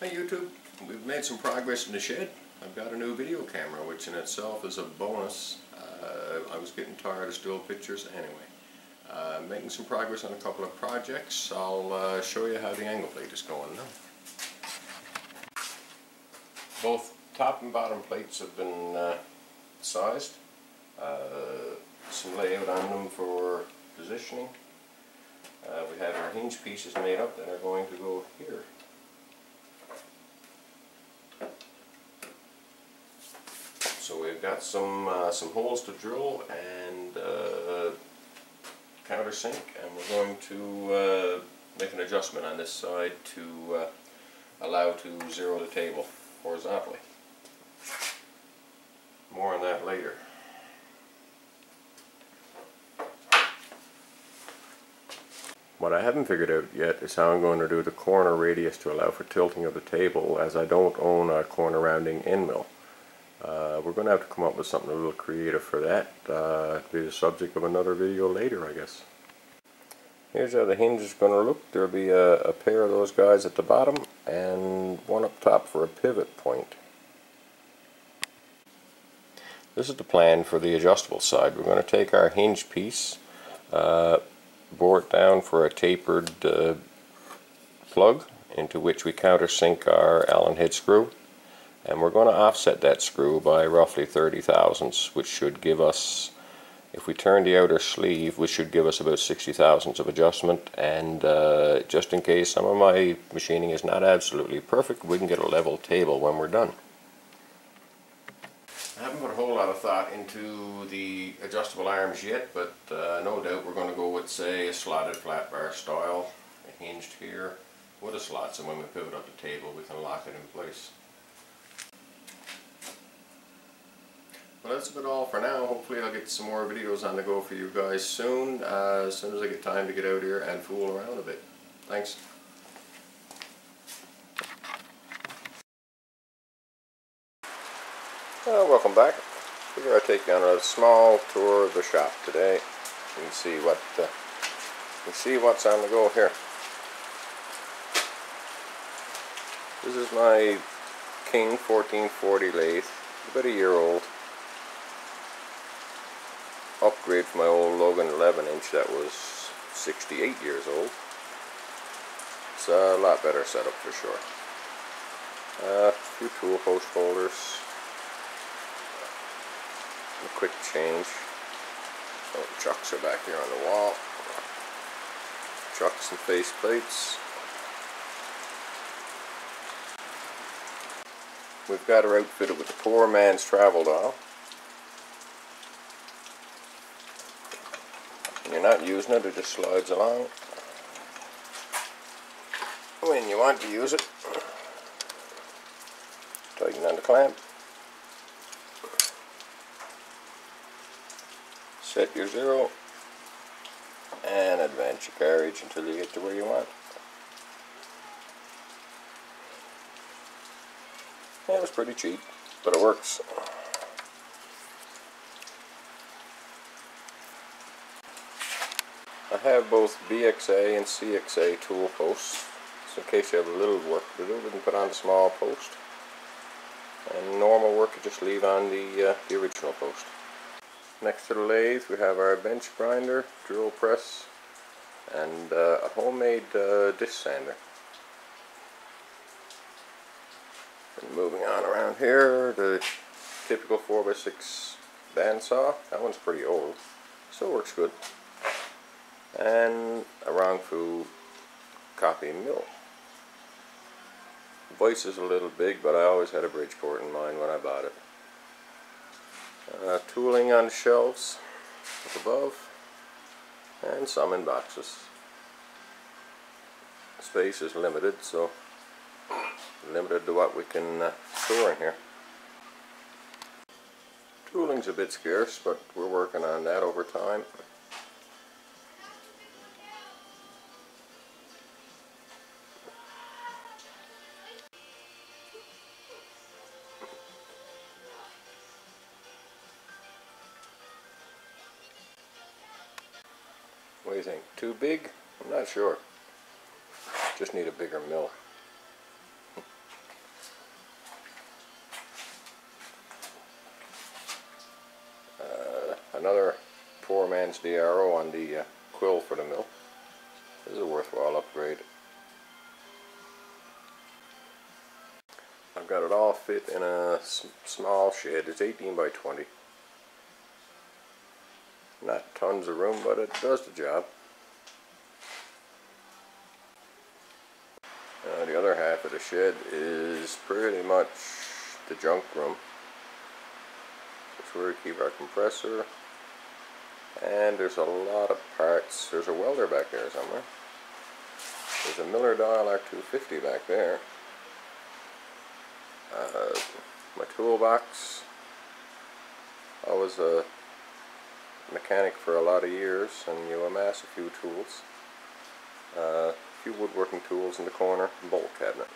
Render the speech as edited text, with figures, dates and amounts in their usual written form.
Hi YouTube, we've made some progress in the shed. I've got a new video camera, which in itself is a bonus. I was getting tired of still pictures anyway. Making some progress on a couple of projects. I'll show you how the angle plate is going now. Both top and bottom plates have been sized. Some layout on them for positioning. We have our hinge pieces made up that are going to go here. So we've got some holes to drill and countersink, and we're going to make an adjustment on this side to allow to zero the table horizontally. More on that later. What I haven't figured out yet is how I'm going to do the corner radius to allow for tilting of the table, as I don't own a corner rounding end mill. We're going to have to come up with something a little creative for that. It'll be the subject of another video later, I guess. Here's how the hinge is going to look. There'll be a pair of those guys at the bottom and one up top for a pivot point. This is the plan for the adjustable side. We're going to take our hinge piece, bore it down for a tapered plug into which we countersink our Allen head screw. And we're going to offset that screw by roughly 30 thousandths, which should give us, if we turn the outer sleeve, which should give us about 60 thousandths of adjustment. And just in case some of my machining is not absolutely perfect, we can get a level table when we're done. I haven't put a whole lot of thought into the adjustable arms yet, but no doubt we're going to go with, say, a slotted flat bar style, hinged here with a slot, so when we pivot up the table we can lock it in place. Well, that's about all for now. Hopefully I'll get some more videos on the go for you guys soon, as soon as I get time to get out here and fool around a bit. Thanks. Welcome back. Figure I'll take you on a small tour of the shop today. You can see what's on the go here. This is my King 1440 lathe, about a year old. Upgrade from my old Logan 11-inch that was 68 years old. It's a lot better setup for sure. A few tool post holders. A quick change. Oh, the chucks are back here on the wall. Chucks and face plates. We've got her outfitted with the poor man's travel dial. When you're not using it, it just slides along. When you want to use it, tighten on the clamp. Set your zero and advance your carriage until you get to where you want. Yeah, it was pretty cheap, but it works. I have both BXA and CXA tool posts, so in case you have a little work to do, we can put on the small post. And normal work you just leave on the original post. Next to the lathe we have our bench grinder, drill press, and a homemade disc sander. And moving on around here, the typical 4x6 bandsaw. That one's pretty old, still works good. And a Rongfu copy mill. The vise is a little big, but I always had a Bridgeport in mind when I bought it. Tooling on shelves up above, and some in boxes. Space is limited, so limited to what we can store in here. Tooling's a bit scarce, but we're working on that over time. What do you think? Too big? I'm not sure. Just need a bigger mill. Hans DRO on the quill for the mill. This is a worthwhile upgrade. I've got it all fit in a small shed. It's 18 by 20. Not tons of room, but it does the job. The other half of the shed is pretty much the junk room. It's where we keep our compressor. And there's a lot of parts. There's a welder back there somewhere. There's a Miller Dial R250 back there. My toolbox. I was a mechanic for a lot of years, and you amass a few tools. A few woodworking tools in the corner, bolt cabinet.